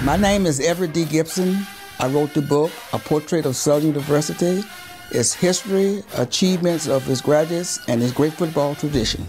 My name is Everett D. Gibson. I wrote the book, A Portrait of Southern University, its history, achievements of its graduates, and its great football tradition.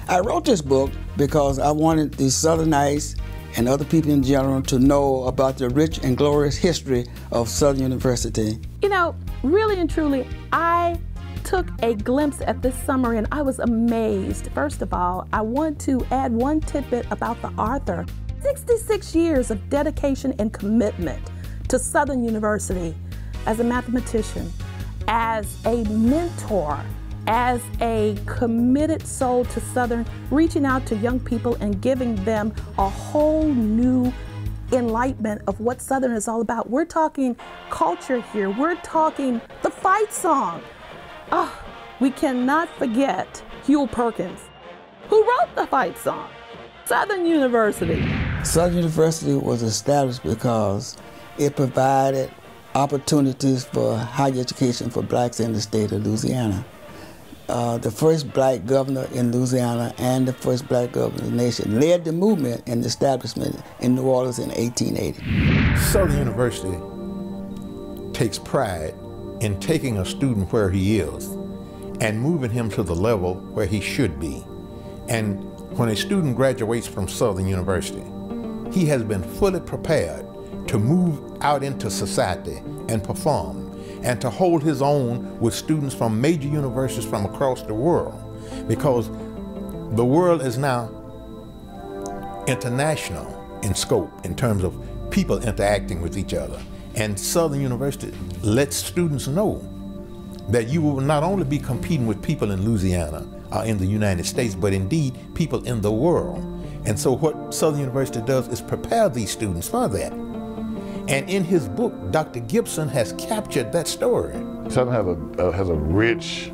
I wrote this book because I wanted the Southernites and other people in general to know about the rich and glorious history of Southern University. You know, really and truly, I took a glimpse at this summary and I was amazed. First of all, I want to add one tidbit about the author. 66 years of dedication and commitment to Southern University as a mathematician, as a mentor, as a committed soul to Southern, reaching out to young people and giving them a whole new enlightenment of what Southern is all about. We're talking culture here. We're talking the fight song. Oh, we cannot forget Hugh Perkins, who wrote the fight song. Southern University. Southern University was established because it provided opportunities for higher education for blacks in the state of Louisiana. The first black governor in Louisiana and the first black governor in the nation led the movement and establishment in New Orleans in 1880. Southern University takes pride in taking a student where he is and moving him to the level where he should be. And when a student graduates from Southern University, he has been fully prepared to move out into society and perform and to hold his own with students from major universities from across the world, because the world is now international in scope in terms of people interacting with each other. And Southern University lets students know that you will not only be competing with people in Louisiana or in the United States, but indeed people in the world. And so what Southern University does is prepare these students for that. And in his book, Dr. Gibson has captured that story. Southern has a rich,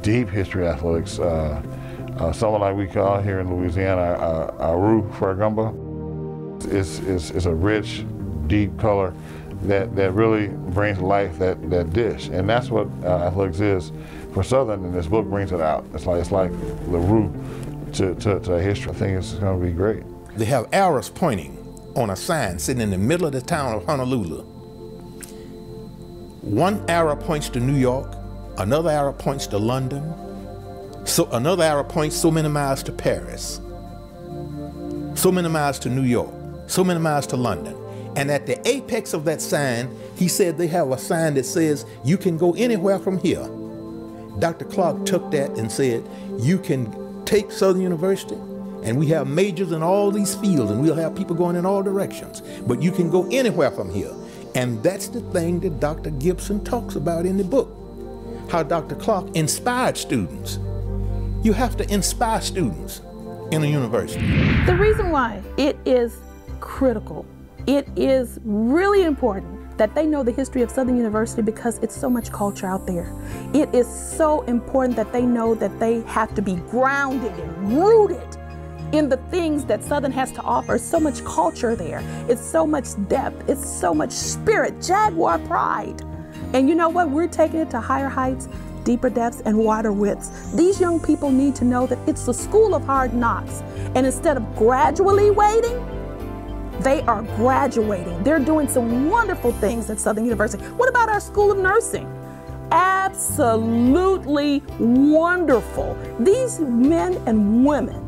deep history of athletics. Someone like we call here in Louisiana, Aru for gumbo. It's a rich, deep color that really brings to life that dish. And that's what athletics is for Southern, and this book brings it out. It's like the root to history. I think it's going to be great. They have arrows pointing on a sign sitting in the middle of the town of Honolulu. One arrow points to New York, another arrow points to London, so another arrow points so many miles to Paris, so many miles to New York, so many miles to London. And at the apex of that sign, he said they have a sign that says, you can go anywhere from here. Dr. Clark took that and said, you can take Southern University, and we have majors in all these fields, and we'll have people going in all directions, but you can go anywhere from here. And that's the thing that Dr. Gibson talks about in the book, how Dr. Clark inspired students. You have to inspire students in a university. The reason why it is critical, it is really important that they know the history of Southern University, because it's so much culture out there. It is so important that they know that they have to be grounded and rooted in the things that Southern has to offer. So much culture there. It's so much depth. It's so much spirit, Jaguar pride. And you know what? We're taking it to higher heights, deeper depths, and wider widths. These young people need to know that it's the school of hard knocks. And instead of gradually waiting, they are graduating. They're doing some wonderful things at Southern University. What about our School of Nursing? Absolutely wonderful. These men and women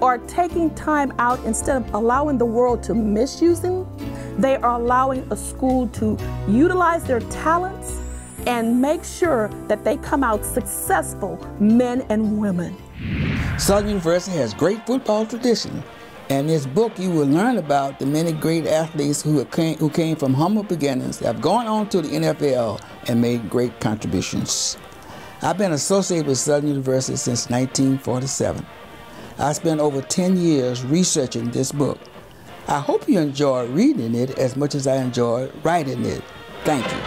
are taking time out. Instead of allowing the world to misuse them, they are allowing a school to utilize their talents and make sure that they come out successful men and women. Southern University has great football tradition. In this book, you will learn about the many great athletes who came from humble beginnings, have gone on to the NFL and made great contributions. I've been associated with Southern University since 1947. I spent over 10 years researching this book. I hope you enjoy reading it as much as I enjoyed writing it. Thank you.